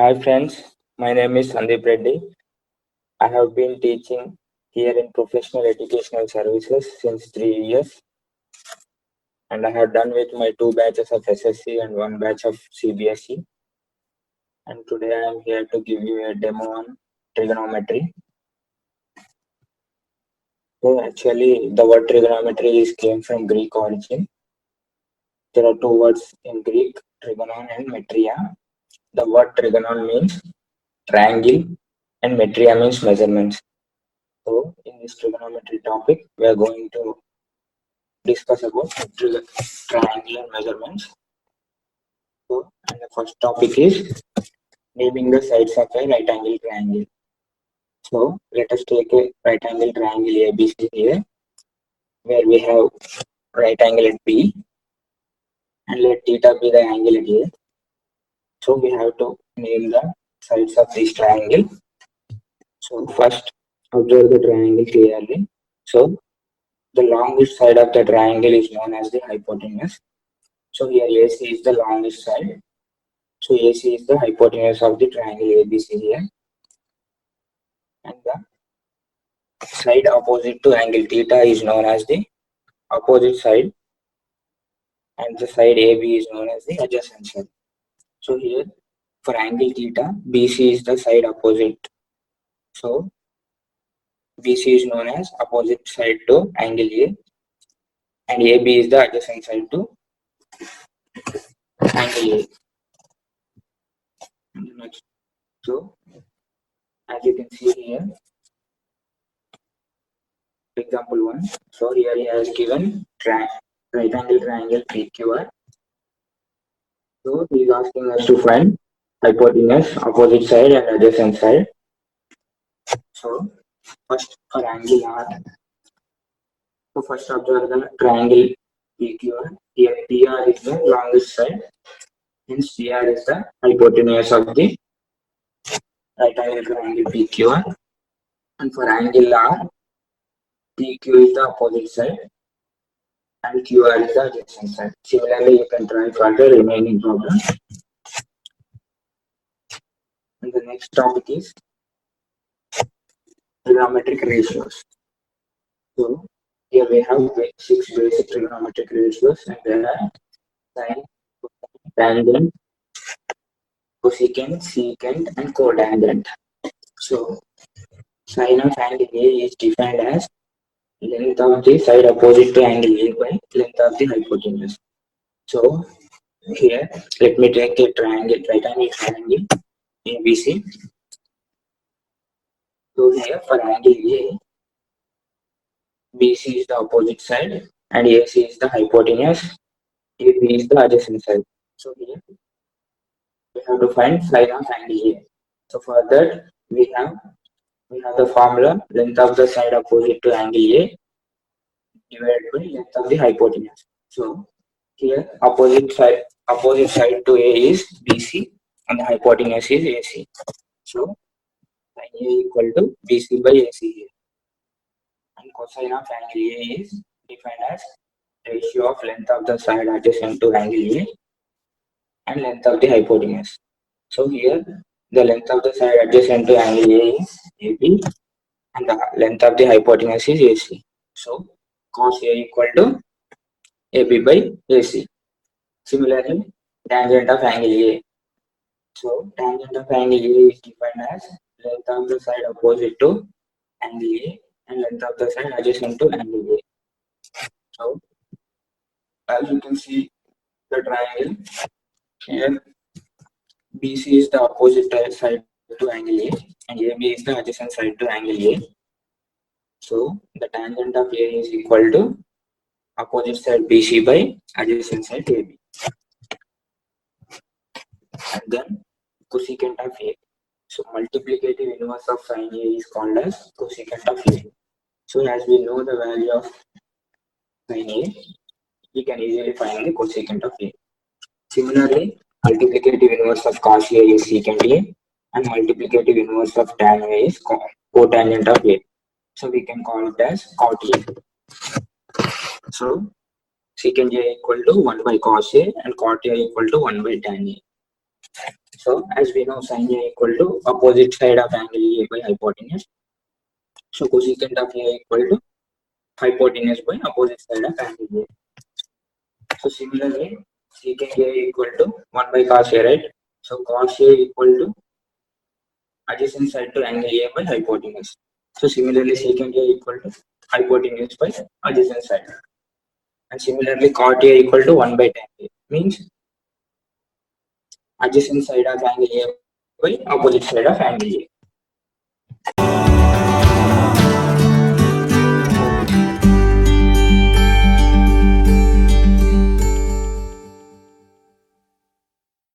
Hi friends, my name is Sandeep Reddy. I have been teaching here in Professional Educational Services since 3 years, and I have done with my 2 batches of SSC and 1 batch of CBSE. And today I am here to give you a demo on trigonometry. So actually, the word trigonometry came from Greek origin. There are 2 words in Greek, trigonon and metria. The word trigonon means triangle, and metria means measurements. So, in this trigonometry topic, we are going to discuss about triangular measurements. So, and the first topic is naming the sides of a right angle triangle. So, let us take a right angle triangle ABC here, where we have right angle at B, and let theta be the angle at A. So, we have to name the sides of this triangle. So, first observe the triangle clearly. So, the longest side of the triangle is known as the hypotenuse. So here AC is the longest side. So AC is the hypotenuse of the triangle ABC here. And the side opposite to angle theta is known as the opposite side. And the side AB is known as the adjacent side. So here for angle theta, BC is the side opposite. So BC is known as opposite side to angle A. And AB is the adjacent side to angle A. Next. So as you can see here, example 1. So here he has given right angle triangle PQR. So he is asking us to find hypotenuse, opposite side and adjacent side. So first for angle R. So first observe the triangle PQR. Here PR is the longest side, hence PR is the hypotenuse of the right angle triangle PQR. And for angle R, PQ is the opposite side and QR is the adjacent side. Similarly, you can try for the remaining problem. And the next topic is trigonometric ratios. So here we have 6 basic trigonometric ratios, and there are sine, tangent, cosecant, secant, and cotangent. So sine of angle A is defined as length of the side opposite to angle A by length of the hypotenuse. So here let me take a triangle, right angle triangle ABC. So here for angle A, BC is the opposite side and AC is the hypotenuse. AB is the adjacent side. So here we have to find sine of angle A. So for that we have the formula length of the side opposite to angle A divided by length of the hypotenuse. So here opposite side to A is BC and the hypotenuse is AC. So sine A equal to BC by AC here. And cosine of angle A is defined as ratio of length of the side adjacent to angle A and length of the hypotenuse. So here the length of the side adjacent to angle A is AB and the length of the hypotenuse is AC. So cos A equal to AB by AC. Similarly, tangent of angle A. So tangent of angle A is defined as length of the side opposite to angle A and length of the side adjacent to angle A. So as you can see the triangle here, BC is the opposite side to angle A and AB is the adjacent side to angle A. So the tangent of A is equal to opposite side BC by adjacent side AB. And then cosecant of A. So multiplicative inverse of sine A is called as cosecant of A. So as we know the value of sine A, we can easily find the cosecant of A. Similarly, multiplicative inverse of cos A is secant A and multiplicative inverse of tan A is cotangent of A. So we can call it as cot A. So secant A equal to 1 by cos A and cot A equal to 1 by tan A. So as we know, sin A equal to opposite side of angle A by hypotenuse. So cosecant of A equal to hypotenuse by opposite side of angle A. So similarly, secant A equal to 1 by cos A, right? So cos A equal to adjacent side to angle A by hypotenuse. So similarly, secant A equal to hypotenuse by adjacent side. And similarly, cot A equal to 1 by tan A means adjacent side of angle A by opposite side of angle A.